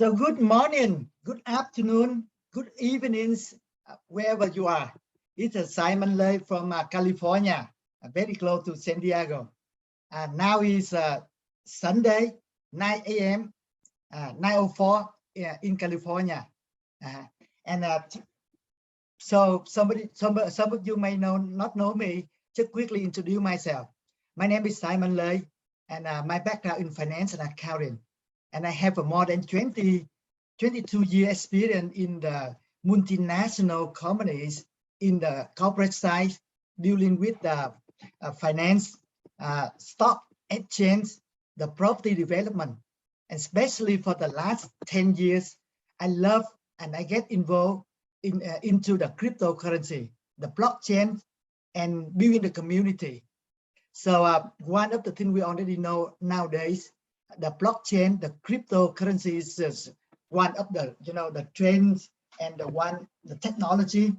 So good morning, good afternoon, good evenings, wherever you are. It's Simon Lay from California, very close to San Diego. Now is Sunday, 9 a.m., 9:04 in California. And so some of you may not know me. Just quickly introduce myself. My name is Simon Lay, and my background in finance and accounting. And I have a more than 22 year experience in the multinational companies in the corporate side, dealing with the finance, stock exchange, the property development. And especially for the last 10 years, I love and I get involved into the cryptocurrency, the blockchain, and building the community. So one of the things we already know nowadays, the blockchain, the cryptocurrency is one of the the trends and the technology.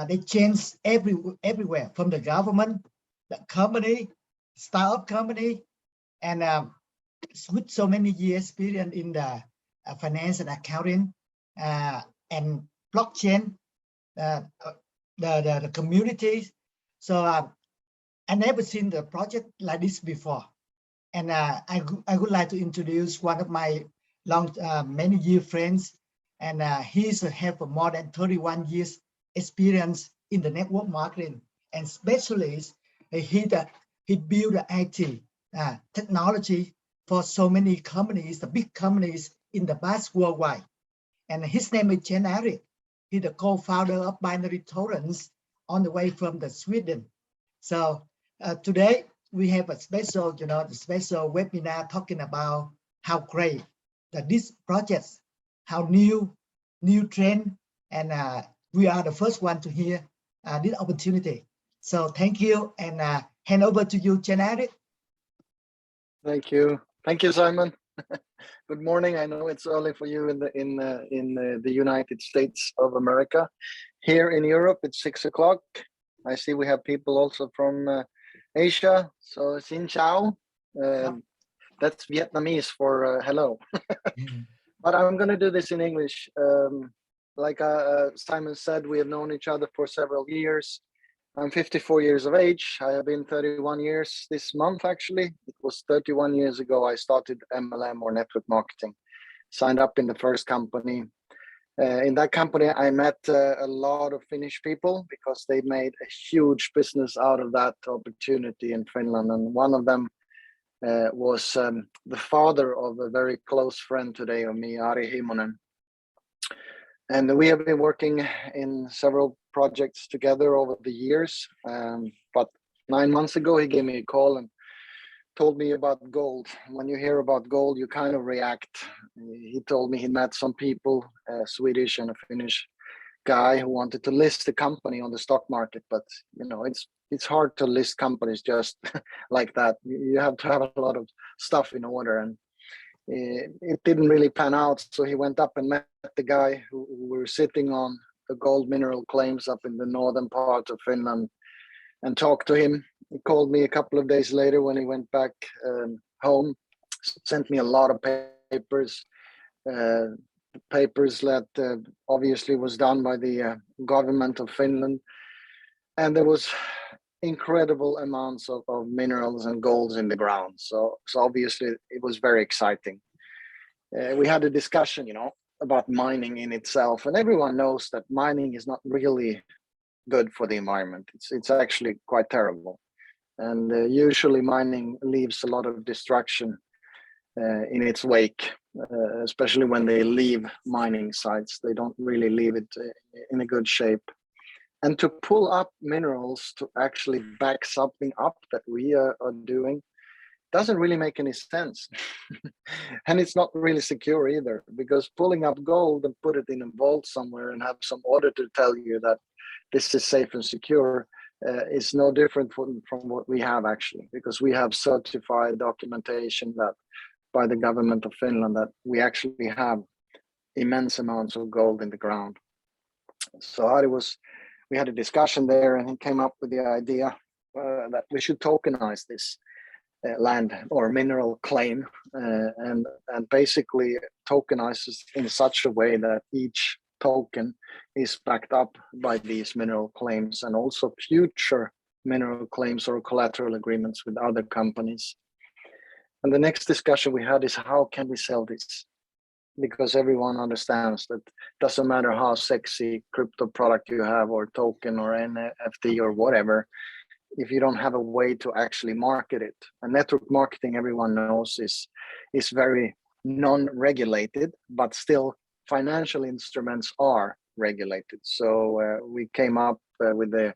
They change everywhere, from the government, the company, startup company, and with so many years experience in the finance and accounting and blockchain, the communities. So I never seen the project like this before. And I would like to introduce one of my many year friends, and he's have more than 31 years experience in the network marketing, and specialist. He built the IT technology for so many companies, the big companies in the past worldwide. And his name is BinaryTorrent. He's the co-founder of BinaryTorrent, on the way from the Sweden. So today we have a special, the special webinar talking about how great that these projects, how new trend, and we are the first one to hear this opportunity. So thank you, and hand over to you, Janet. Thank you, Simon. Good morning. I know it's early for you in the United States of America. Here in Europe, it's 6 o'clock. I see we have people also from Asia. So xin chào. That's Vietnamese for hello. But I'm going to do this in English. Like Simon said, we have known each other for several years. I'm 54 years of age. I have been 31 years this month, actually. It was 31 years ago I started MLM, or network marketing. Signed up in the first company. In that company, I met a lot of Finnish people, because they made a huge business out of that opportunity in Finland. And one of them was the father of a very close friend today of me, Ari Himonen. And we have been working in several projects together over the years. But 9 months ago, he gave me a call and told me about gold. When you hear about gold, you kind of react. He told me he met some people, a Swedish and a Finnish guy, who wanted to list the company on the stock market. But it's hard to list companies just like that. You have to have a lot of stuff in order, and it didn't really pan out. So he went up and met the guy who were sitting on the gold mineral claims up in the northern part of Finland, and talked to him. He called me a couple of days later when he went back home, sent me a lot of papers, papers that obviously was done by the government of Finland. And there was incredible amounts of minerals and golds in the ground. So obviously it was very exciting. We had a discussion, about mining in itself, and everyone knows that mining is not really good for the environment. It's actually quite terrible. And usually mining leaves a lot of destruction in its wake, especially when they leave mining sites. They don't really leave it in a good shape. And to pull up minerals to actually back something up that we are doing doesn't really make any sense. And it's not really secure either, because pulling up gold and put it in a vault somewhere and have some auditor tell you that this is safe and secure is no different from what we have, actually, because we have certified documentation that by the government of Finland that we actually have immense amounts of gold in the ground. So we had a discussion there, and he came up with the idea that we should tokenize this. land or mineral claim, and basically tokenizes in such a way that each token is backed up by these mineral claims and also future mineral claims or collateral agreements with other companies. And the next discussion we had is how can we sell this? Because everyone understands that doesn't matter how sexy crypto product you have or token or NFT or whatever, if you don't have a way to actually market it. And network marketing, everyone knows, is very non-regulated, but still financial instruments are regulated. So we came up with the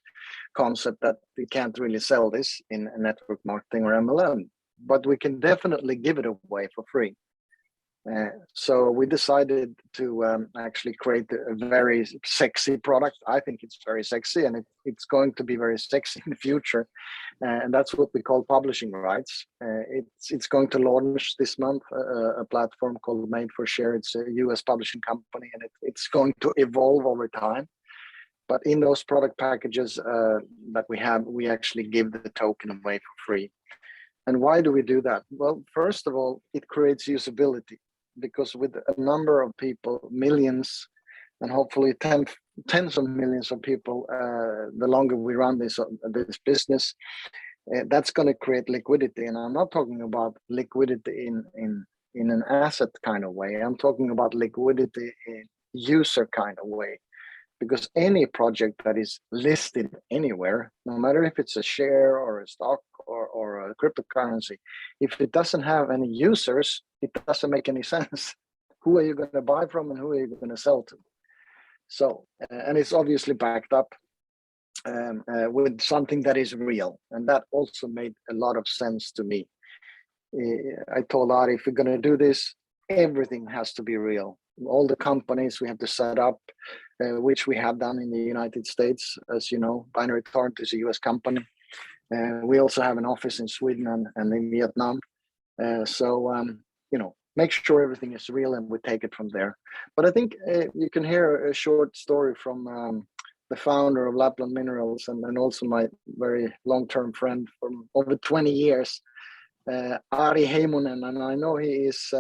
concept that we can't really sell this in network marketing or MLM, but we can definitely give it away for free. So we decided to actually create a very sexy product. I think it's very sexy, and it's going to be very sexy in the future. And that's what we call publishing rights. It's going to launch this month a platform called Made for Share. It's a US publishing company, and it's going to evolve over time. But in those product packages that we have, we actually give the token away for free. And why do we do that? Well, first of all, it creates usability, because with a number of people, millions, and hopefully tens of millions of people, the longer we run this business, that's going to create liquidity. And I'm not talking about liquidity in an asset kind of way. I'm talking about liquidity in user kind of way. Because any project that is listed anywhere, no matter if it's a share or a stock or a cryptocurrency, if it doesn't have any users, it doesn't make any sense. Who are you going to buy from and who are you going to sell to? So, and it's obviously backed up with something that is real. And that also made a lot of sense to me. I told Ari, if we're going to do this, everything has to be real. All the companies we have to set up, which we have done in the United States. As you know, BinaryTorrent is a US company. We also have an office in Sweden and in Vietnam. Make sure everything is real and we take it from there. But I think you can hear a short story from the founder of Lapland Minerals and also my very long-term friend from over 20 years, Ari Heimonen, and I know he is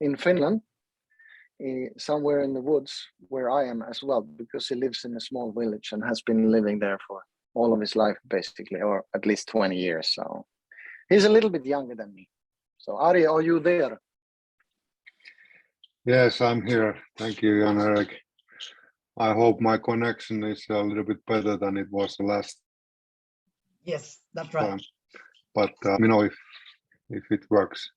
in Finland, somewhere in the woods where I am as well, because he lives in a small village and has been living there for all of his life, basically, or at least 20 years. So he's a little bit younger than me. So Ari, are you there? Yes, I'm here. Thank you, Jan-Erik. I hope my connection is a little bit better than it was the last Yes, that's right. time. But let me know if it works.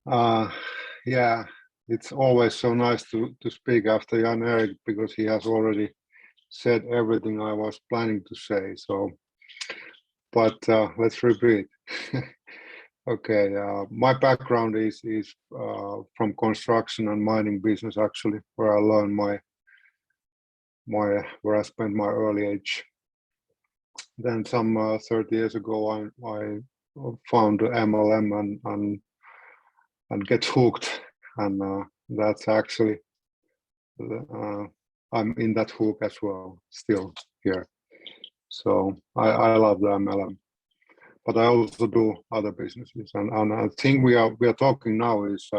Yeah, it's always so nice to speak after Jan-Erik, because he has already said everything I was planning to say. So, but let's repeat. Okay, my background is from construction and mining business, actually, where I learned where I spent my early age. Then some 30 years ago, I found MLM and get hooked, and that's actually I'm in that hook as well, still here. So I love the MLM, but I also do other businesses, and I think we are talking now is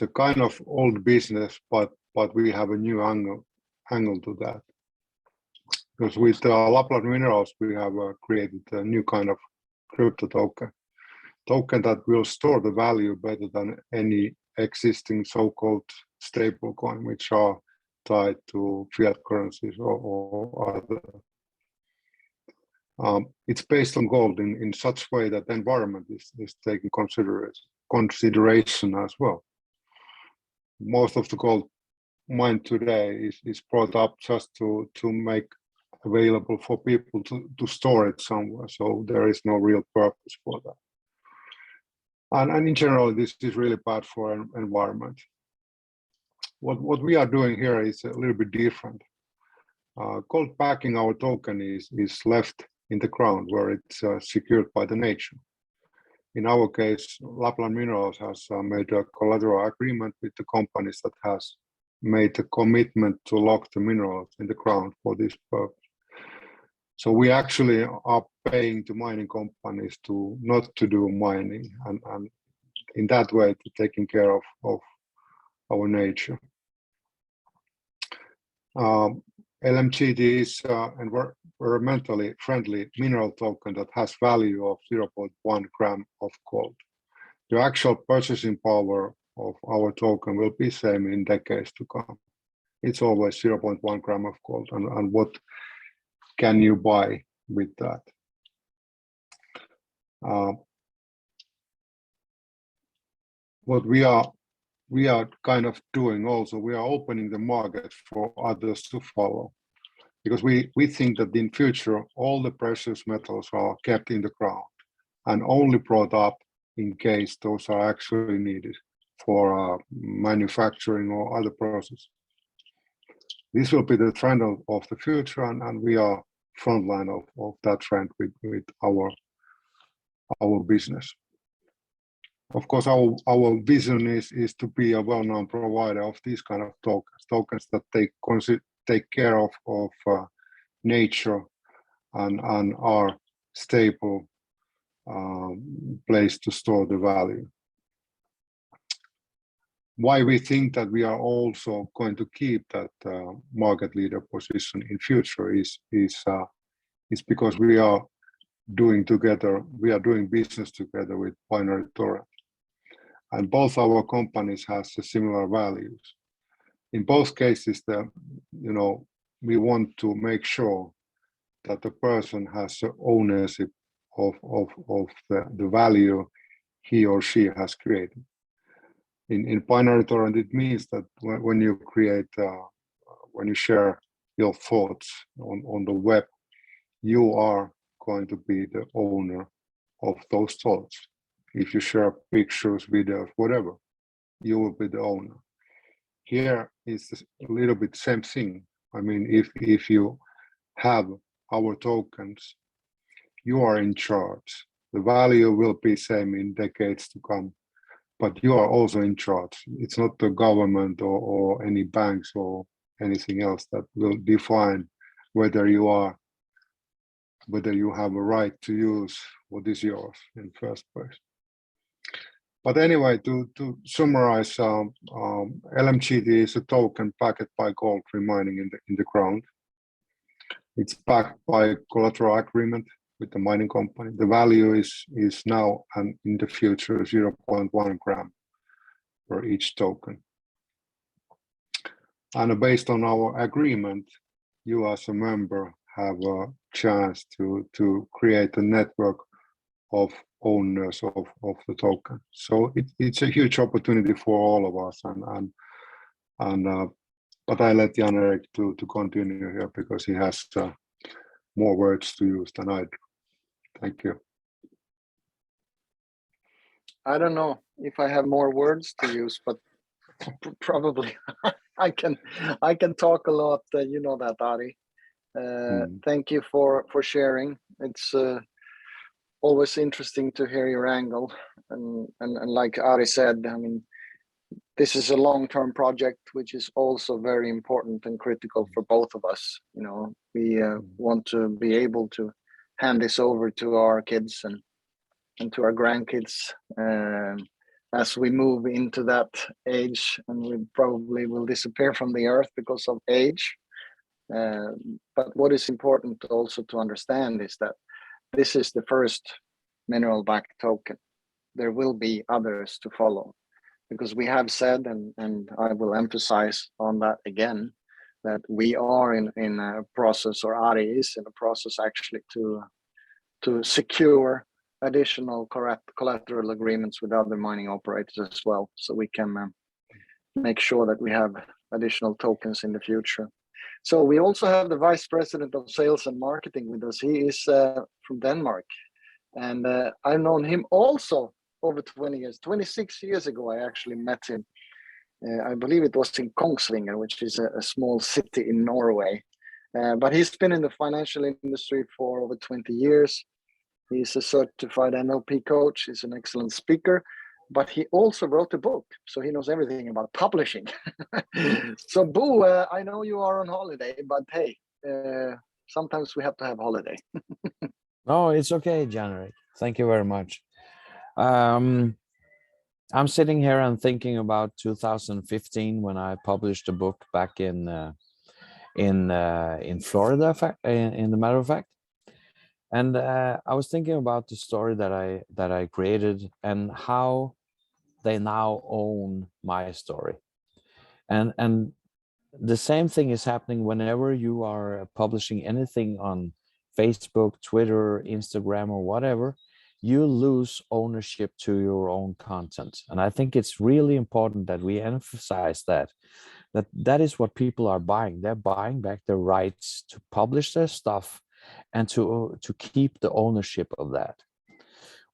a kind of old business, but we have a new angle to that. Because with Lapland Minerals, we have created a new kind of crypto token that will store the value better than any existing so-called stable coin, which are tied to fiat currencies or other. It's based on gold in such way that the environment is taken consideration as well. Most of the gold mined today is brought up just to make available for people to store it somewhere, so there is no real purpose for that. And in general, this is really bad for an environment. What we are doing here is a little bit different. Gold backing our token is left in the ground where it's secured by the nature. In our case, Lapland Minerals has made a collateral agreement with the companies that has made a commitment to lock the minerals in the ground for this purpose. So we actually are paying to mining companies to not to do mining, and in that way to taking care of our nature. LMGT is an environmentally friendly mineral token that has value of 0.1 gram of gold. The actual purchasing power of our token will be same in decades to come. It's always 0.1 gram of gold, and what can you buy with that? What we are kind of doing also, we are opening the market for others to follow, because we think that in future all the precious metals are kept in the ground and only brought up in case those are actually needed for manufacturing or other process. This will be the trend of the future, and we are frontline of that trend with our business. Of course, our vision is to be a well-known provider of these kind of tokens that take care of nature and are stable place to store the value. Why we think that we are also going to keep that market leader position in future is because we are doing business together with BinaryTorrent, and both our companies has similar values. In both cases, we want to make sure that the person has ownership of the value he or she has created. In BinaryTorrent, it means that when you create, when you share your thoughts on the web, you are going to be the owner of those thoughts. If you share pictures, videos, whatever, you will be the owner. Here is a little bit same thing. I mean, if you have our tokens, you are in charge. The value will be same in decades to come, but you are also in charge. It's not the government or any banks or anything else that will define whether you have a right to use what is yours in first place. But anyway, to summarize, LMGT is a token backed by gold-free mining in the ground. It's backed by collateral agreement with the mining company. The value is now and in the future 0.1 gram for each token. And based on our agreement, you as a member have a chance to create a network of owners of the token. So it's a huge opportunity for all of us, but I let Jan Erik to continue here because he has more words to use than I do. Thank you. I don't know if I have more words to use, but probably I can talk a lot. You know that, Ari. Thank you for sharing. It's always interesting to hear your angle, and like Ari said, I mean, this is a long-term project, which is also very important and critical for both of us. You know, we want to be able to hand this over to our kids and to our grandkids as we move into that age, and we probably will disappear from the earth because of age. But what is important also to understand is that this is the first mineral-backed token. There will be others to follow, because we have said, and I will emphasize on that again, that we are in a process, or Ari is in a process actually to secure additional collateral agreements with other mining operators as well, so we can make sure that we have additional tokens in the future. So we also have the Vice President of Sales and Marketing with us. He is from Denmark, and I've known him also over 20 years. 26 years ago, I actually met him. I believe it was in Kongsvinger, which is a small city in Norway. But he's been in the financial industry for over 20 years. He's a certified NLP coach. He's an excellent speaker, but he also wrote a book, so he knows everything about publishing. So Bo, I know you are on holiday, but hey, sometimes we have to have holiday. No, it's okay, January. Thank you very much. I'm sitting here and thinking about 2015 when I published a book back in Florida, in the matter of fact. And I was thinking about the story that I created and how they now own my story. And the same thing is happening whenever you are publishing anything on Facebook, Twitter, Instagram, or whatever. You lose ownership to your own content. And I think it's really important that we emphasize that is what people are buying. They're buying back the rights to publish their stuff and to keep the ownership of that.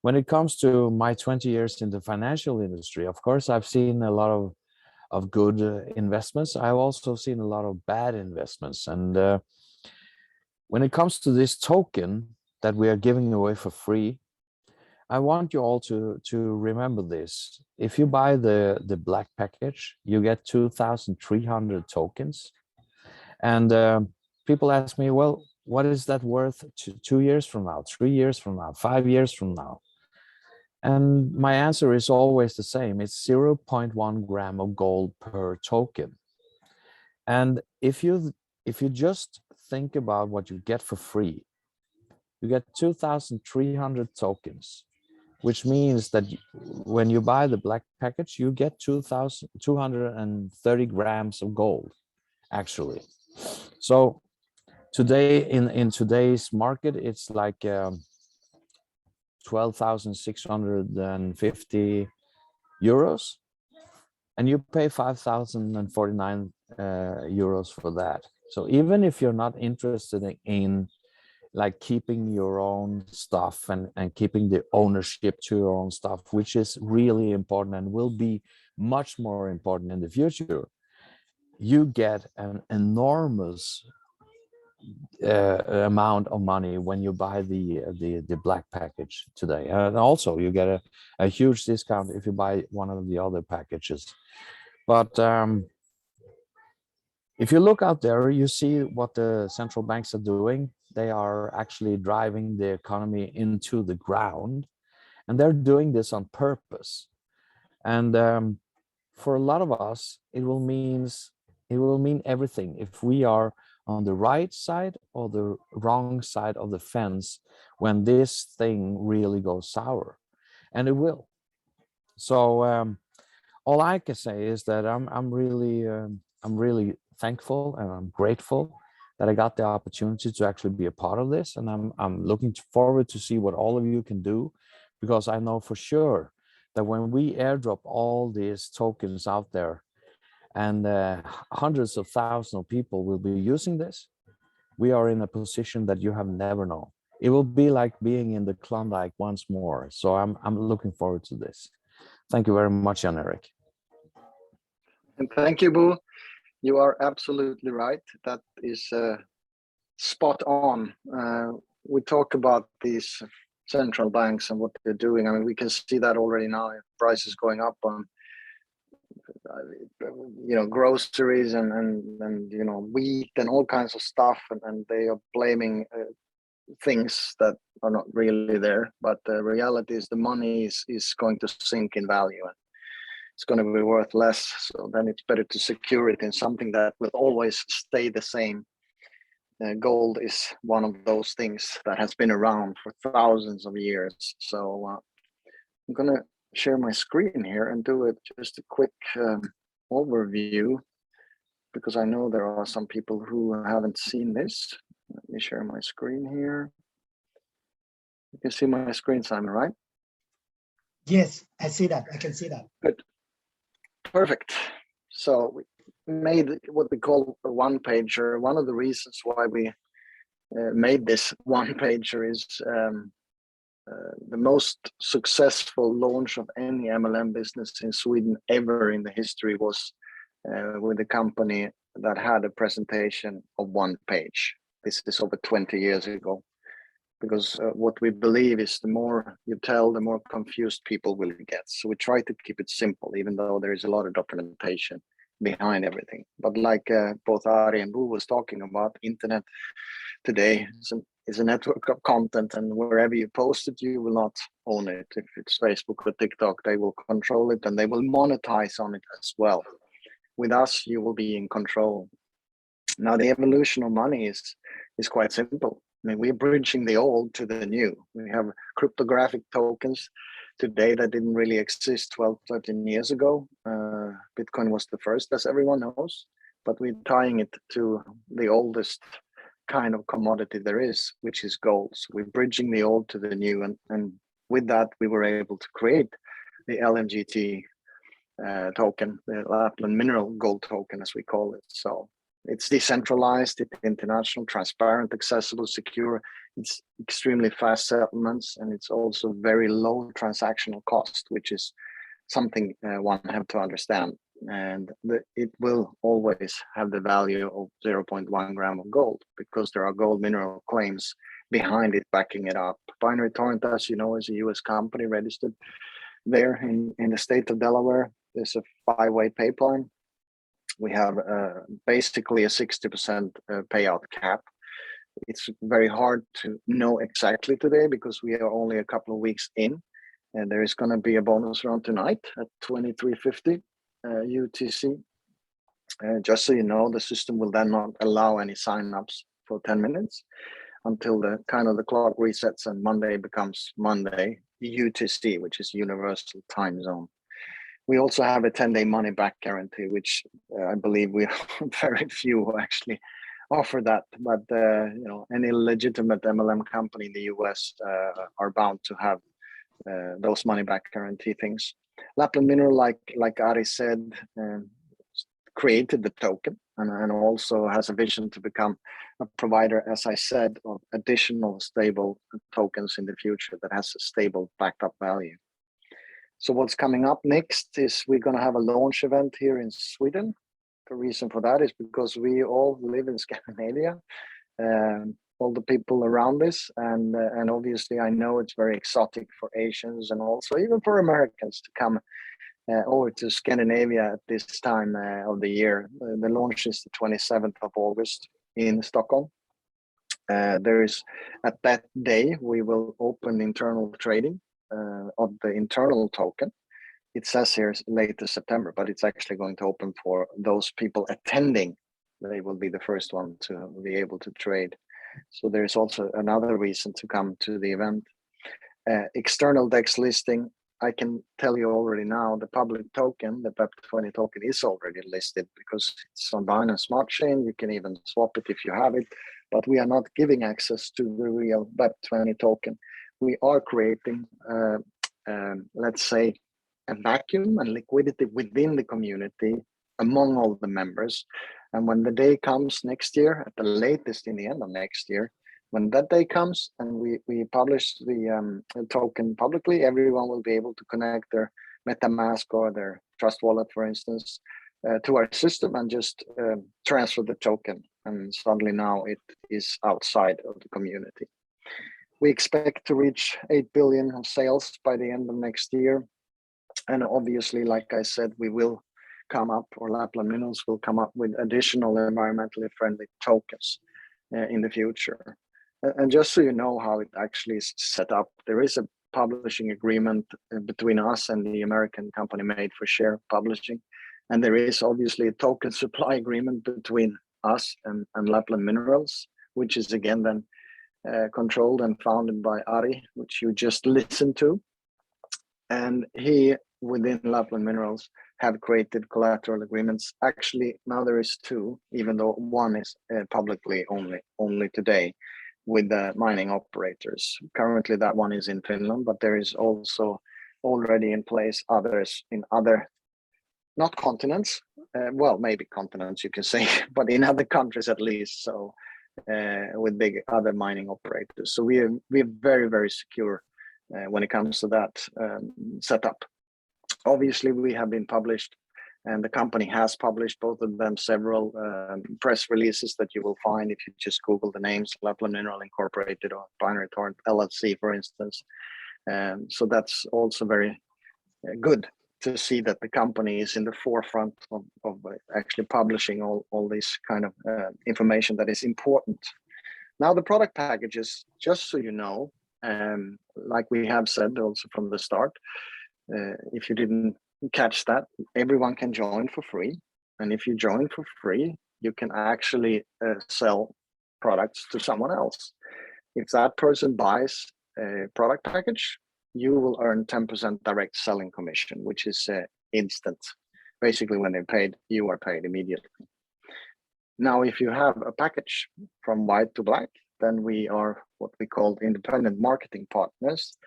When it comes to my 20 years in the financial industry, of course, I've seen a lot of good investments. I've also seen a lot of bad investments. And when it comes to this token that we are giving away for free, I want you all to remember this. If you buy the black package, you get 2,300 tokens. And people ask me, well, what is that worth 2 years from now, 3 years from now, 5 years from now? And my answer is always the same. It's 0.1 gram of gold per token. And if you just think about what you get for free, you get 2,300 tokens, which means that when you buy the black package, you get 2,230 grams of gold, actually. So today, in today's market, it's like 12,650 euros, and you pay 5,049 euros for that. So even if you're not interested in like keeping your own stuff and keeping the ownership to your own stuff, which is really important and will be much more important in the future, you get an enormous amount of money when you buy the black package today. And also you get a huge discount if you buy one of the other packages. But if you look out there, you see what the central banks are doing. They are actually driving the economy into the ground, and they're doing this on purpose. And for a lot of us, it will mean everything if we are on the right side or the wrong side of the fence when this thing really goes sour, and it will. So all I can say is that I'm really thankful and I'm grateful that I got the opportunity to actually be a part of this, and I'm looking forward to see what all of you can do, because I know for sure that when we airdrop all these tokens out there and hundreds of thousands of people will be using this, we are in a position that you have never known. It will be like being in the Klondike once more. So I'm looking forward to this. Thank you very much, Jan Erik. And thank you, Bo. You are absolutely right. That is spot on. We talk about these central banks and what they're doing. I mean, we can see that already now. Prices going up on, groceries and wheat and all kinds of stuff, and they are blaming things that are not really there. But the reality is the money is going to sink in value, and it's going to be worth less. So then it's better to secure it in something that will always stay the same. Gold is one of those things that has been around for thousands of years. So I'm going to share my screen here and do it just a quick overview, because I know there are some people who haven't seen this. Let me share my screen here. You can see my screen, Simon, right? Yes, I see that. I can see that. Good. Perfect. So we made what we call a one-pager. One of the reasons why we made this one-pager is the most successful launch of any MLM business in Sweden ever in the history was with a company that had a presentation of one page. This is over 20 years ago, because what we believe is the more you tell, the more confused people will get. So we try to keep it simple, even though there is a lot of documentation behind everything. But like both Ari and Boo was talking about, internet today is a network of content, and wherever you post it, you will not own it. If it's Facebook or TikTok, they will control it and they will monetize on it as well. With us, you will be in control. Now, the evolution of money is quite simple. I mean, we're bridging the old to the new. We have cryptographic tokens today that didn't really exist 12, 13 years ago. Bitcoin was the first, as everyone knows, but we're tying it to the oldest kind of commodity there is, which is gold. So we're bridging the old to the new, and with that, we were able to create the LMGT token, the Lapland mineral gold token, as we call it. So it's decentralized, it's international, transparent, accessible, secure. It's extremely fast settlements, and it's also very low transactional cost, which is something one have to understand. And it will always have the value of 0.1 gram of gold, because there are gold mineral claims behind it, backing it up. BinaryTorrent, as you know, is a US company registered there in the state of Delaware. There's a 5-way pipeline. We have basically a 60% payout cap. It's very hard to know exactly today because we are only a couple of weeks in, and there is going to be a bonus round tonight at 23.50 UTC. Just so you know, the system will then not allow any signups for 10 minutes until the clock resets and Monday becomes Monday UTC, which is Universal Time Zone. We also have a 10-day money back guarantee, which I believe we are very few who actually offer that. But any legitimate MLM company in the US are bound to have those money back guarantee things. Lapland Mineral, like Ari said, created the token and also has a vision to become a provider, as I said, of additional stable tokens in the future that has a stable backed up value. So what's coming up next is we're going to have a launch event here in Sweden. The reason for that is because we all live in Scandinavia, all the people around us, and obviously I know it's very exotic for Asians and also even for Americans to come over to Scandinavia at this time of the year. The launch is the 27th of August in Stockholm. There is, at that day, we will open internal trading of the internal token. It says here later September, but it's actually going to open for those people attending. They will be the first one to be able to trade. So there's also another reason to come to the event. External DEX listing, I can tell you already now, the public token, the BEP20 token, is already listed because it's on Binance Smart Chain. You can even swap it if you have it, but we are not giving access to the real BEP20 token. We are creating, let's say, a vacuum and liquidity within the community among all the members. And when the day comes next year, at the latest in the end of next year, when that day comes and we publish the token publicly, everyone will be able to connect their MetaMask or their Trust Wallet, for instance, to our system and just transfer the token. And suddenly now it is outside of the community. We expect to reach 8 billion of sales by the end of next year. And obviously, like I said, we will come up, or Lapland Minerals will come up with additional environmentally friendly tokens in the future. And just so you know how it actually is set up, there is a publishing agreement between us and the American company Made for Share Publishing. And there is obviously a token supply agreement between us and Lapland Minerals, which is again then controlled and founded by Ari, which you just listened to. And he, within Lapland Minerals, have created collateral agreements. Actually, now there is 2, even though one is publicly only today with the mining operators. Currently, that one is in Finland, but there is also already in place others in other, not continents, well, maybe continents you can say, but in other countries at least. So with big other mining operators. So we're very, very secure when it comes to that setup. Obviously, we have been published, and the company has published, both of them, several press releases that you will find if you just Google the names, Lapland Mineral Incorporated or BinaryTorrent LLC, for instance. So that's also very good to see that the company is in the forefront of actually publishing all this kind of information that is important. Now the product packages, just so you know, like we have said also from the start, if you didn't catch that, everyone can join for free. And if you join for free, you can actually sell products to someone else. If that person buys a product package, you will earn 10% direct selling commission, which is instant. Basically, when they're paid, you are paid immediately. Now, if you have a package from white to black, then we are what we call independent marketing partners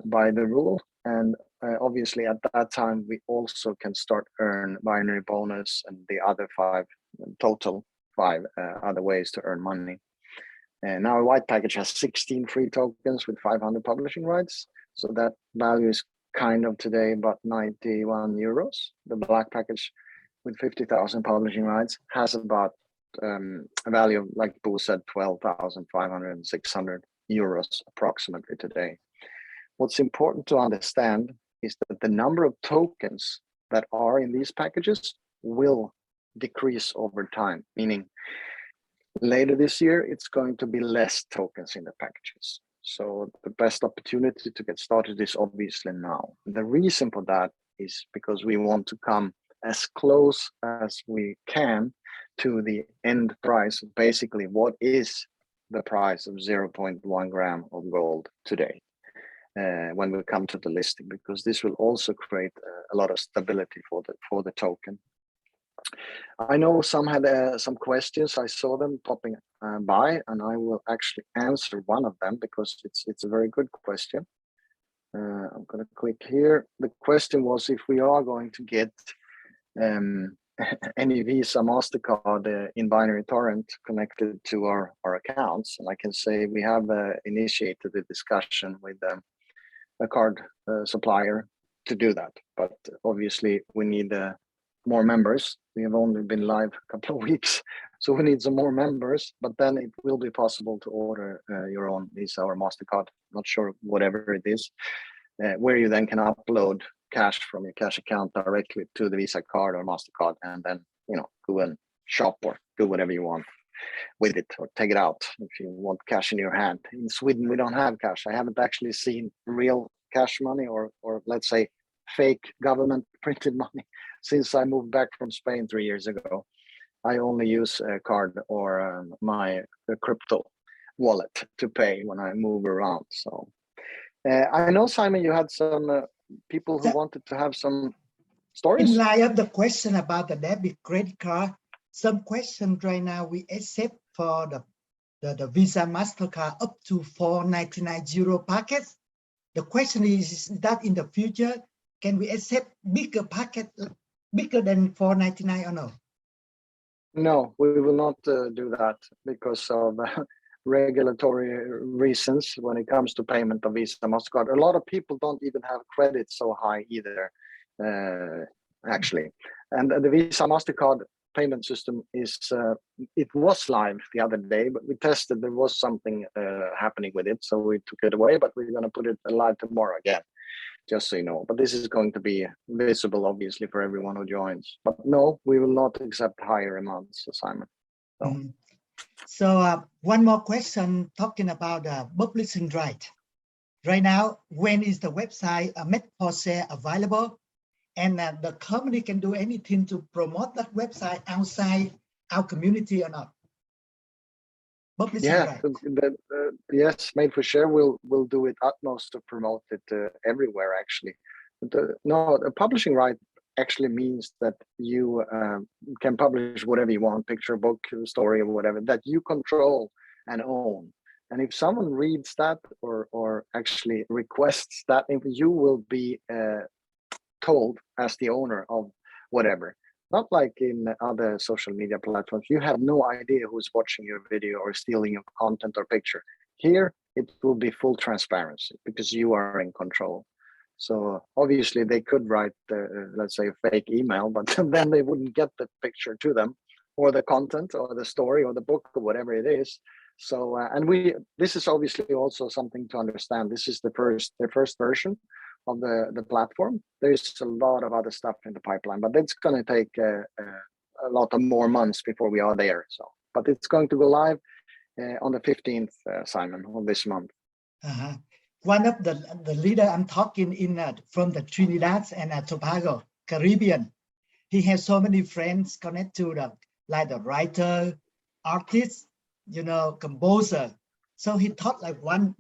by the rule. And obviously, at that time, we also can start earn binary bonus and the other total five other ways to earn money. And now a white package has 16 free tokens with 500 publishing rights. So that value is kind of today about 91 euros. The black package with 50,000 publishing rights has about a value of, like Bo said, 12,500 and 600 euros approximately today. What's important to understand is that the number of tokens that are in these packages will decrease over time, meaning later this year, it's going to be less tokens in the packages. So the best opportunity to get started is obviously now. The reason for that is because we want to come as close as we can to the end price. Basically, what is the price of 0.1 gram of gold today when we come to the listing, because this will also create a lot of stability for the token. I know some had some questions. I saw them popping by, and I will actually answer one of them because it's a very good question. I'm going to click here. The question was if we are going to get any Visa, MasterCard in BinaryTorrent connected to our accounts. And I can say we have initiated a discussion with a card supplier to do that. But obviously we need more members. We have only been live a couple of weeks, so we need some more members, but then it will be possible to order your own Visa or MasterCard, not sure, whatever it is, where you then can upload cash from your cash account directly to the Visa card or MasterCard, and then, you know, go and shop or do whatever you want with it, or take it out if you want cash in your hand. In Sweden, we don't have cash. I haven't actually seen real cash money or let's say fake government printed money since I moved back from Spain 3 years ago. I only use a card or my crypto wallet to pay when I move around. So I know, Simon, you had some people who wanted to have some stories. In light of the question about the debit credit card, some questions right now we accept for the Visa MasterCard up to 499 euro packets. The question is that in the future, can we accept bigger packet, bigger than 499 or no? No, we will not do that because of regulatory reasons when it comes to payment of Visa, MasterCard. A lot of people don't even have credit so high either, actually. And the Visa, MasterCard payment system is, it was live the other day, but we tested, there was something happening with it. So we took it away, but we're going to put it live tomorrow again, just so you know. But this is going to be visible, obviously, for everyone who joins. But no, we will not accept higher amounts, Simon. So, So one more question talking about publishing right. Right now, when is the website made for sale available? And the company can do anything to promote that website outside our community or not? Publishing right. Yes, Made for Share will do it utmost to promote it everywhere, actually. No, the publishing right actually means that you can publish whatever you want, picture, book, story, or whatever, that you control and own. And if someone reads that or actually requests that, you will be told as the owner of whatever. Not like in other social media platforms, you have no idea who's watching your video or stealing your content or picture. Here, it will be full transparency because you are in control. So obviously they could write, let's say, a fake email, but then they wouldn't get the picture to them, or the content, or the story, or the book, or whatever it is. So, and this is obviously also something to understand. This is the first version. of the platform. There's a lot of other stuff in the pipeline, but it's going to take a lot of more months before we are there. So, but it's going to go live on the 15th, Simon, of this month. Uh-huh. One of the leader I'm talking in from the Trinidad and Tobago, Caribbean. He has so many friends connected to the like the writer, artist, composer. So he thought like one,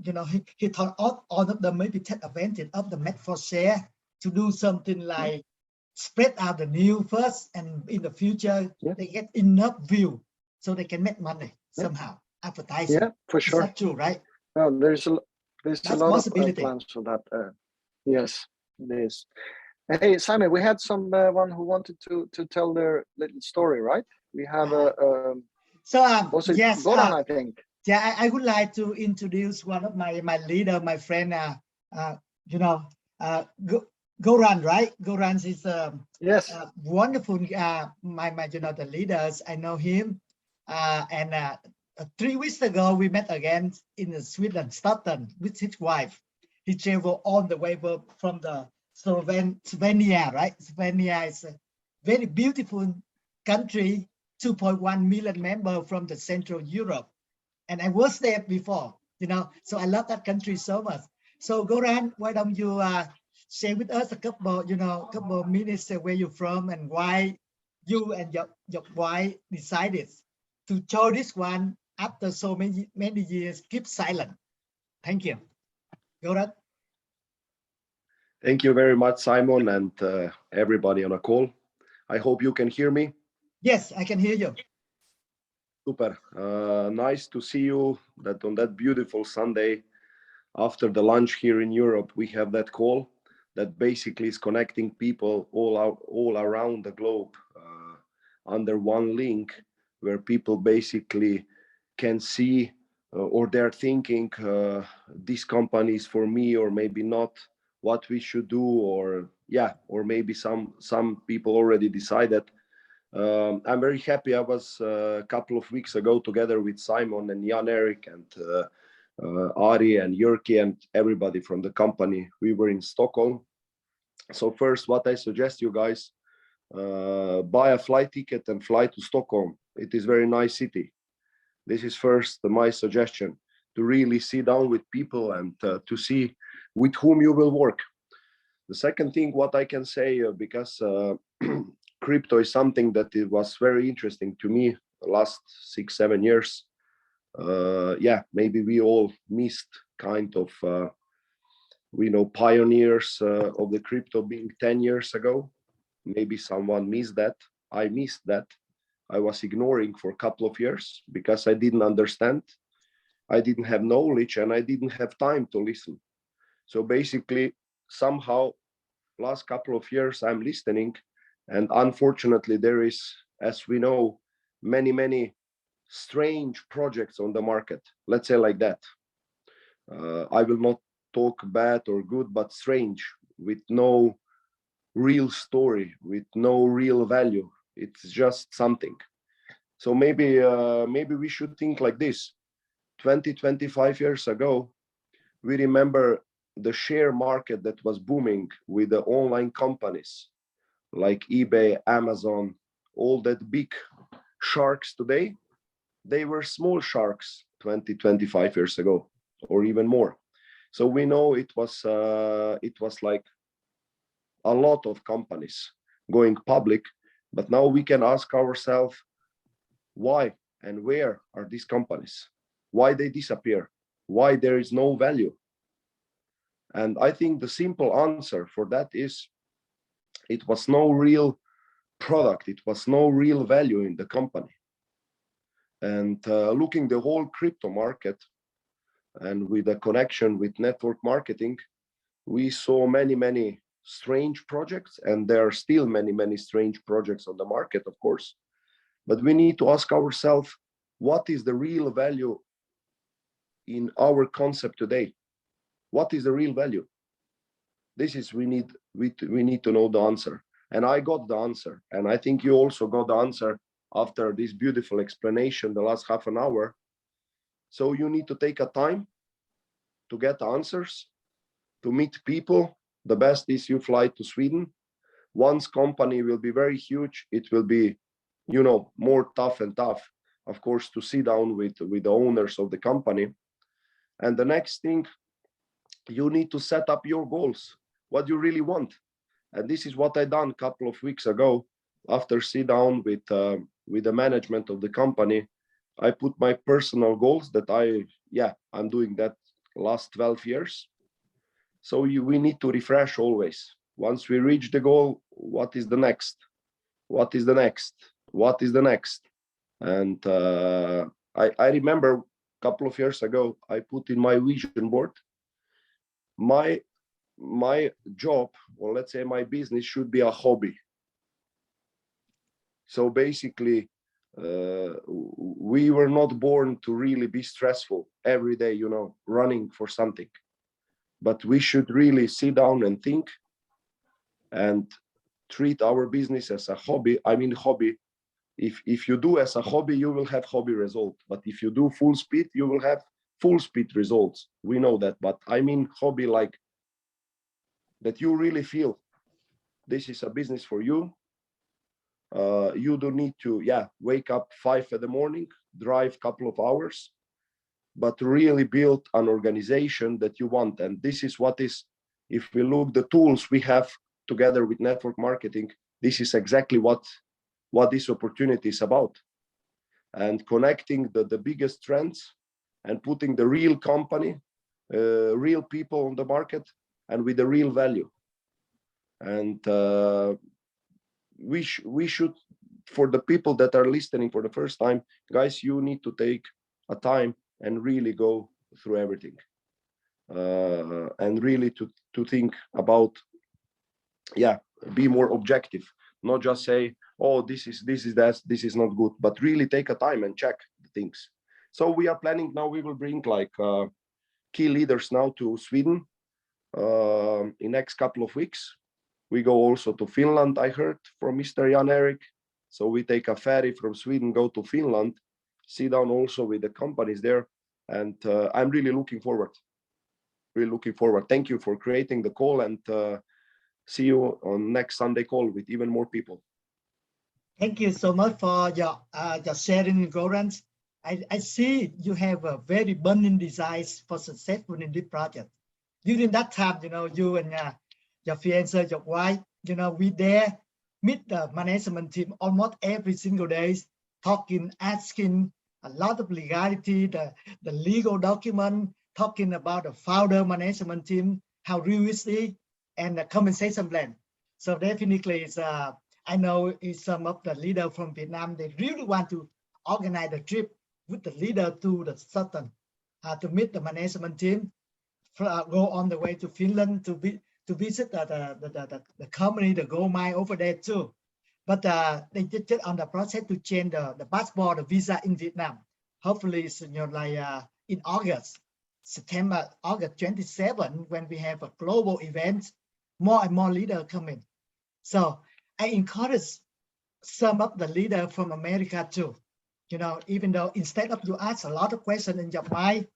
he thought all of them maybe take advantage of the Met for Share to do something like spread out the news first, and in the future they get enough view so they can make money somehow, advertising. Yeah, for sure. Is that true, right? Well, there's a lot of plans for that. Yes, it is. Hey, Simon, we had someone who wanted to tell their little story, right? We have yes, Goran, I think. Yeah, I would like to introduce one of my leader, my friend. Goran, right? Goran is yes, wonderful. My the leaders, I know him, and 3 weeks ago we met again in Sweden, Stockholm, with his wife. He traveled all the way from the Slovenia, right? Slovenia is a very beautiful country, 2.1 million members from the Central Europe. And I was there before, so I love that country so much. So Goran, why don't you share with us a couple of minutes where you're from and why you and your wife decided to show this one after so many years, keep silent. Thank you. Goran. Thank you very much, Simon, and everybody on a call. I hope you can hear me. Yes, I can hear you. Super. Nice to see you that on that beautiful Sunday after the lunch here in Europe, we have that call that basically is connecting people all around the globe under one link, where people basically can see or they're thinking this company is for me or maybe not, what we should do, or maybe some people already decided. I'm very happy. I was a couple of weeks ago together with Simon and Jan Erik and Ari and Jyrki and everybody from the company. We were in Stockholm. So first, what I suggest you guys, buy a flight ticket and fly to Stockholm. It is a very nice city. This is first my suggestion, to really sit down with people and to see with whom you will work. The second thing, what I can say, because crypto is something that it was very interesting to me the last 6-7 years. Maybe we all missed kind of, we know pioneers of the crypto being 10 years ago. Maybe someone missed that. I missed that. I was ignoring for a couple of years because I didn't understand. I didn't have knowledge and I didn't have time to listen. So basically, somehow, last couple of years, I'm listening. And unfortunately, there is, as we know, many strange projects on the market. Let's say like that. I will not talk bad or good, but strange, with no real story, with no real value. It's just something. So maybe we should think like this. 25 years ago, we remember the share market that was booming with the online companies like eBay, Amazon, all that big sharks today. They were small sharks 25 years ago, or even more. So we know it was like a lot of companies going public, but now we can ask ourselves, why and where are these companies? Why they disappear? Why there is no value? And I think the simple answer for that is, it was no real product, it was no real value in the company. And looking the whole crypto market, and with a connection with network marketing, we saw many strange projects, and there are still many strange projects on the market, of course. But we need to ask ourselves, what is the real value in our concept today? What is the real value? This is, we need to know the answer. And I got the answer. And I think you also got the answer after this beautiful explanation the last half an hour. So you need to take a time to get answers, to meet people, The best is you fly to Sweden. Once company will be very huge, it will be, you know, more tough and tough, of course, to sit down with the owners of the company. And the next thing, you need to set up your goals, what you really want. And this is what I done a couple of weeks ago. After sit down with the management of the company, I put my personal goals that I'm doing that last 12 years. So we need to refresh always. Once we reach the goal, what is the next? What is the next? What is the next? And I remember a couple of years ago, I put in my vision board, my job, or let's say my business, should be a hobby. So basically, we were not born to really be stressful every day, you know, running for something. But we should really sit down and think and treat our business as a hobby. I mean, hobby. If you do as a hobby, you will have hobby result. But if you do full speed, you will have full speed results. We know that. But I mean, hobby like that you really feel this is a business for you. You don't need to, wake up 5 in the morning, drive a couple of hours, but really build an organization that you want. And this is what is, if we look the tools we have together with network marketing, this is exactly what this opportunity is about. And connecting the biggest trends and putting the real company, real people on the market, and with the real value. And we should, for the people that are listening for the first time, guys, you need to take a time and really go through everything, and really to think about, be more objective, not just say, oh, this is that, this is not good, but really take a time and check the things. So we are planning now, we will bring like key leaders now to Sweden in next couple of weeks. We go also to Finland, I heard from Mr. Jan Erik. So we take a ferry from Sweden, go to Finland, sit down also with the companies there. And I'm really looking forward. Really looking forward. Thank you for creating the call, and see you on next Sunday call with even more people. Thank you so much for your sharing, Goran. I see you have a very burning desires for successful in this project. During that time, you know, you and your fiancé, your wife, you know, we there meet the management team almost every single day, talking, asking a lot of legality, the legal document, talking about the founder management team, how realistic, and the compensation plan. So definitely, it's I know is some of the leader from Vietnam, they really want to organize the trip with the leader to the certain to meet the management team, go on the way to Finland to visit the company, the gold mine over there too. But they just on the process to change the passport, the visa in Vietnam. Hopefully, it's, you know, like in August 27, when we have a global event, more and more leaders coming. So I encourage some of the leaders from America too. You know, even though instead of you ask a lot of questions in your mind,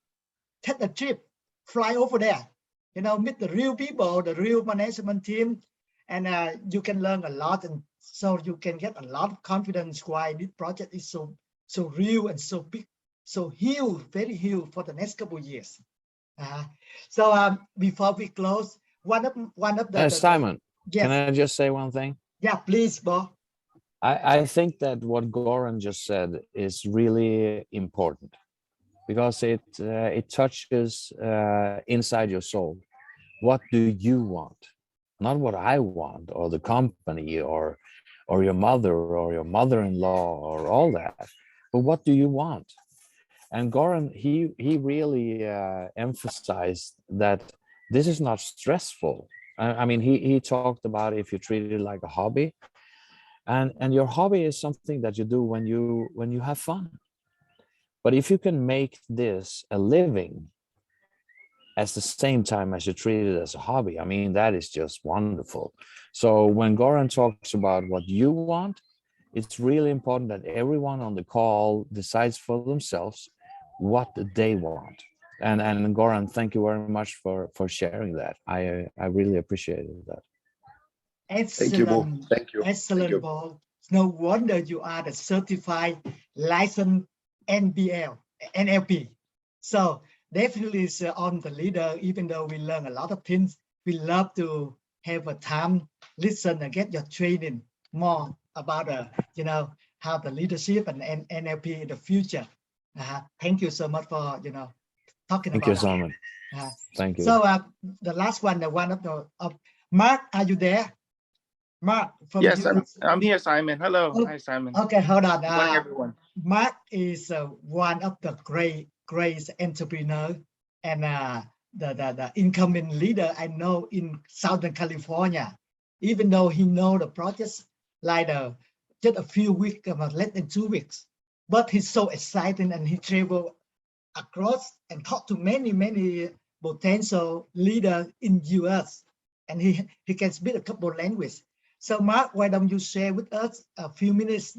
take a trip, fly over there, you know, meet the real people, the real management team, and you can learn a lot, and so you can get a lot of confidence why this project is so real and so big, so huge, very huge for the next couple of years. So before we close, one of the Simon, yes. Can I just say one thing? Yeah, please, Bo. I think that what Goran just said is really important, because it touches inside your soul. What do you want? Not what I want, or the company, or your mother, or your mother-in-law, or all that, but what do you want? And Goran, he really emphasized that this is not stressful. I mean, he talked about if you treat it like a hobby, and your hobby is something that you do when you have fun. But if you can make this a living at the same time as you treat it as a hobby, I mean, that is just wonderful. So when Goran talks about what you want, it's really important that everyone on the call decides for themselves what they want. And Goran, thank you very much for sharing that. I really appreciated that. Thank you, Bo. Excellent, Thank you. excellent, Thank you. Bo. No wonder you are the certified licensed NLP. So definitely it's on the leader, even though we learn a lot of things, we love to have a time, listen and get your training more about how the leadership and NLP in the future. Thank you so much for, talking Thank you, about that. Simon. Thank you. So the last one, the one of Mark, are you there? Mark from Yes, US. I'm here, Simon. Hello. Oh, Hi, Simon. okay, hold on. Good morning, everyone. Mark is one of the great entrepreneur and the incoming leader I know in Southern California. Even though he know the projects like just a few weeks, less than 2 weeks, but he's so excited and he travel across and talk to many potential leaders in US, and he can speak a couple of languages. So Mark, why don't you share with us a few minutes,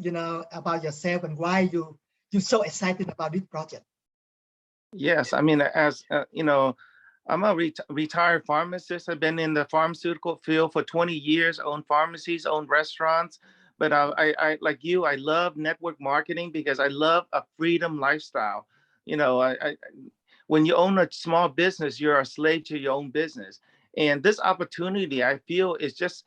about yourself and why you're so excited about this project? Yes, I mean, as I'm a retired pharmacist. I've been in the pharmaceutical field for 20 years, owned pharmacies, owned restaurants. But I like you, I love network marketing because I love a freedom lifestyle. When you own a small business, you're a slave to your own business. And this opportunity, I feel, is just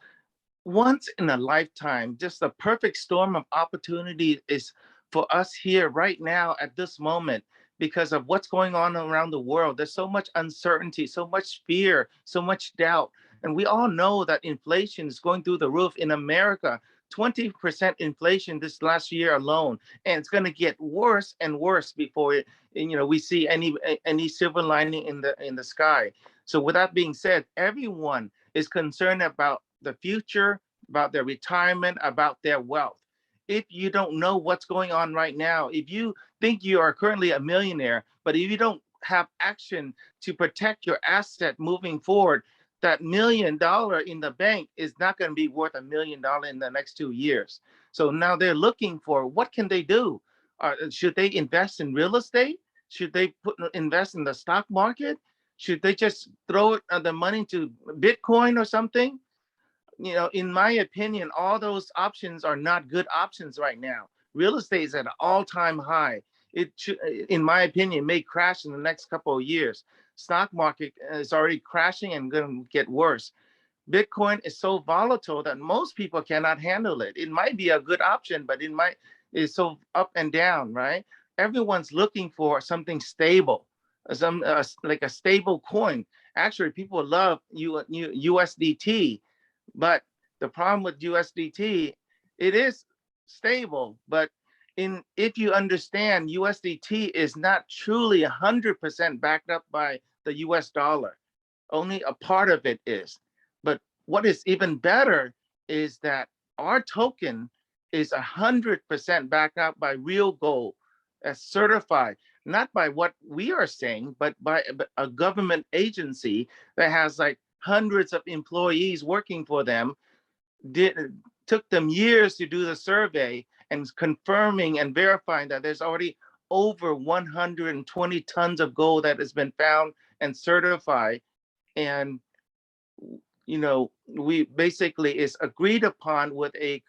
once in a lifetime. Just the perfect storm of opportunity is for us here right now at this moment because of what's going on around the world. There's so much uncertainty, so much fear, so much doubt. And we all know that inflation is going through the roof in America. 20% inflation this last year alone, and it's going to get worse and worse before we see any silver lining in the sky. So with that being said, everyone is concerned about the future, about their retirement, about their wealth. If you don't know what's going on right now, if you think you are currently a millionaire, but if you don't have action to protect your asset moving forward, that $1 million in the bank is not going to be worth $1 million in the next 2 years. So now they're looking for what can they do? Should they invest in real estate? Should they invest in the stock market? Should they just throw the money to Bitcoin or something? In my opinion, all those options are not good options right now. Real estate is at an all-time high. It should, in my opinion, may crash in the next couple of years. Stock market is already crashing and going to get worse. Bitcoin is so volatile that most people cannot handle it. It might be a good option, but it's so up and down, right? Everyone's looking for something stable, like a stable coin. Actually, people love USDT, but the problem with USDT, it is stable, but if you understand, USDT is not truly 100% backed up by the US dollar. Only a part of it is. But what is even better is that our token is 100% backed up by real gold, as certified, not by what we are saying, but by a government agency that has like hundreds of employees working for them. Took them years to do the survey and confirming and verifying that there's already over 120 tons of gold that has been found and certified. And we basically is agreed upon with a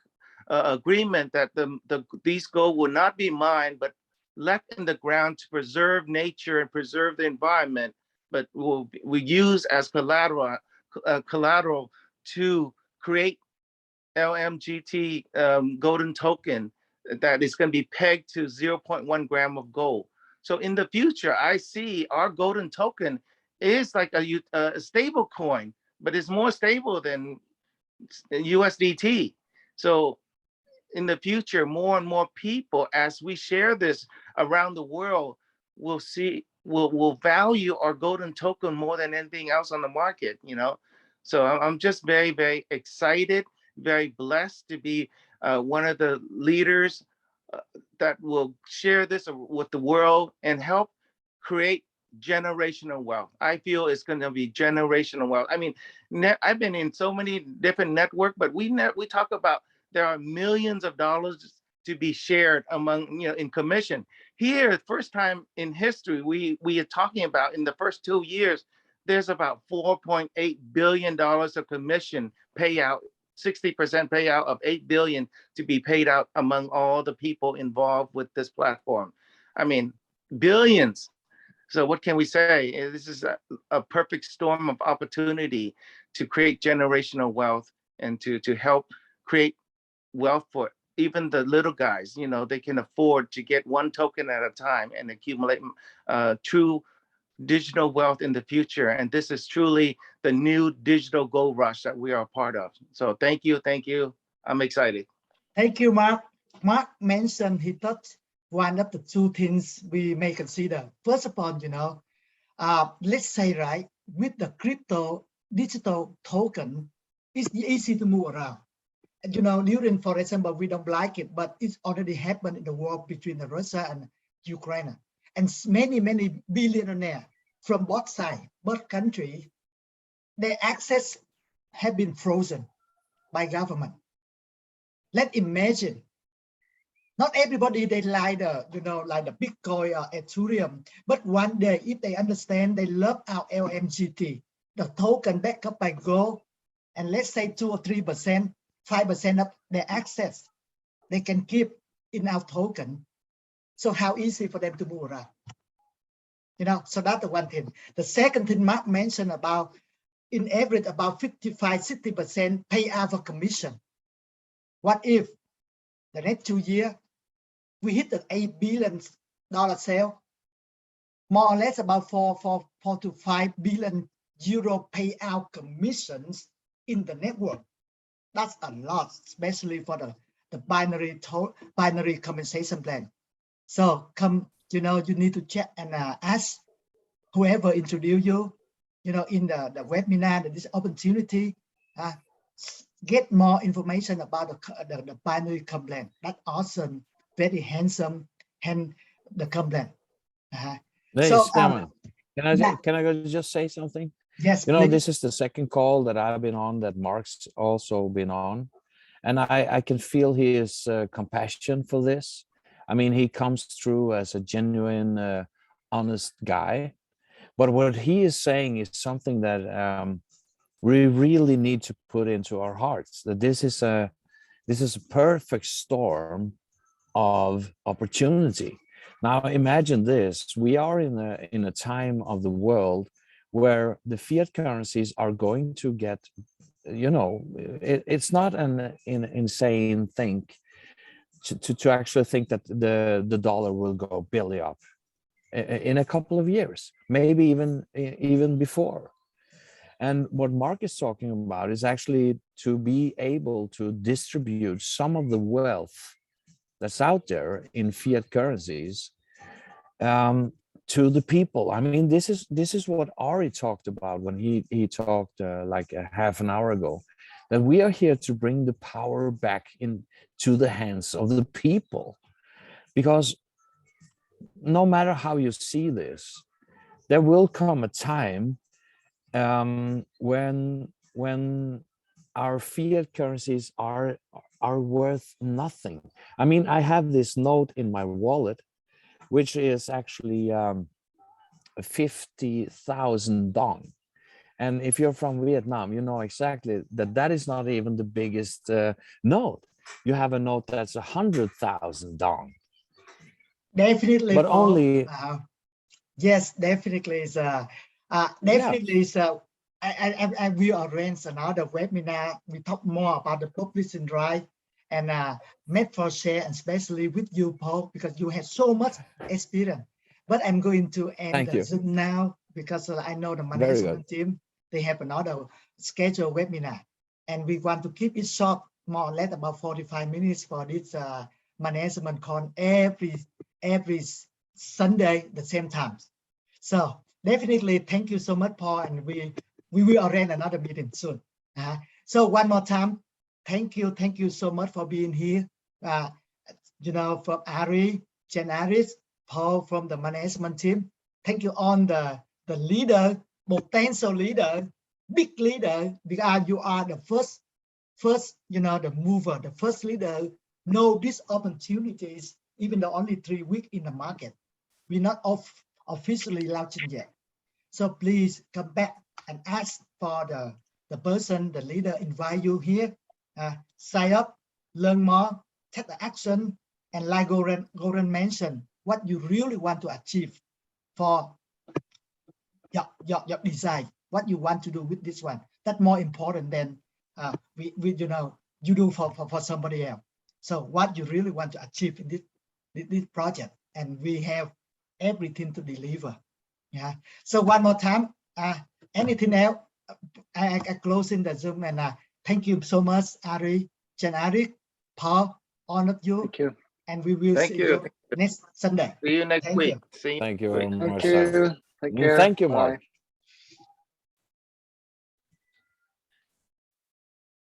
agreement that these gold will not be mined but left in the ground to preserve nature and preserve the environment, but we use as collateral to create LMGT golden token that is going to be pegged to 0.1 gram of gold. So in the future, I see our golden token is like a stable coin, but it's more stable than USDT. So in the future, more and more people, as we share this around the world, will value our golden token more than anything else on the market. So I'm just very, very excited, very blessed to be one of the leaders that will share this with the world and help create generational wealth. I feel it's going to be generational wealth. I mean, I've been in so many different networks, but we talk about there are millions of dollars to be shared among, in commission. Here, first time in history, we are talking about in the first 2 years, there's about $4.8 billion of commission payout, 60% payout of 8 billion to be paid out among all the people involved with this platform. I mean, billions. So what can we say? This is a perfect storm of opportunity to create generational wealth and to help create wealth for even the little guys. You know, they can afford to get one token at a time and accumulate true digital wealth in the future. And this is truly the new digital gold rush that we are a part of. So thank you. Thank you. I'm excited. Thank you, Mark. Mark mentioned he touched one of the two things we may consider. First of all, you know, let's say, right, with the crypto digital token, it's easy to move around. And, you know, during, for example, we don't like it, but it's already happened in the war between Russia and Ukraine. And many billionaires from both sides, both countries, their access have been frozen by government. Let's imagine, not everybody they like the, you know, like the Bitcoin or Ethereum, but one day if they understand, they love our LMGT, the token backed up by gold, and let's say 2 or 3%, 5% of their access they can keep in our token. So how easy for them to move around? You know, so that's the one thing. The second thing Mark mentioned about, in average, about 55–60% payout for commission. What if the next 2 years we hit the $8 billion sale, more or less about 4 to 5 billion euro payout commissions in the network? That's a lot, especially for the binary compensation plan. So you know, you need to check and ask whoever introduced you, you know, in the webinar, this opportunity, get more information about the binary complaint. That's awesome, very handsome, and the complaint. Hey, So, Simon, yeah. can I just say something? Yes, You know, please. this is the second call that I've been on that Mark's also been on. And I can feel his compassion for this. I mean, he comes through as a genuine, honest guy. But what he is saying is something that we really need to put into our hearts, that this is a perfect storm of opportunity. Now, imagine this. We are in a time of the world where the fiat currencies are going to get, you know, it's not an insane thing to actually think that the dollar will go belly up in a couple of years, maybe even before. And what Mark is talking about is actually to be able to distribute some of the wealth that's out there in fiat currencies to the people. I mean, this is what Ari talked about when he talked like a half an hour ago, that we are here to bring the power back into the hands of the people. Because no matter how you see this, there will come a time when our fiat currencies are worth nothing. I mean, I have this note in my wallet, which is actually 50,000 dong. And if you're from Vietnam, you know exactly that is not even the biggest note. You have a note that's 100,000 dong. Definitely, but Paul. only Yes, definitely is definitely is we arrange another webinar. We talk more about the publishing right and made for share, and especially with you, Paul, because you have so much experience. But I'm going to end the Zoom now because I know the management team, they have another scheduled webinar, and we want to keep it short, more or less about 45 minutes for this management call every Sunday the same time. So definitely thank you so much, Paul, and we will arrange another meeting soon. So one more time, thank you so much for being here. You know, from Ari, Jen Aris, Paul from the management team. Thank you on the leader, potential leader, big leader, because you are the first, you know, the mover, the first leader, know these opportunities even though only 3 weeks in the market. We're not officially launching yet. So please come back and ask for the person, the leader invite you here, sign up, learn more, take the action, and like Goran mentioned, what you really want to achieve for your design, what you want to do with this one. That's more important than you do for somebody else. So what you really want to achieve in this project, and we have everything to deliver. Yeah. So one more time, anything else? I closing the Zoom, and thank you so much, Ari, Jan Arik, Paul, all of you. Thank you. And we will see you next Sunday. See you next Thank week. you. See you Thank you next very week. much. Thank you. Take care. Thank you, Bye. Mark.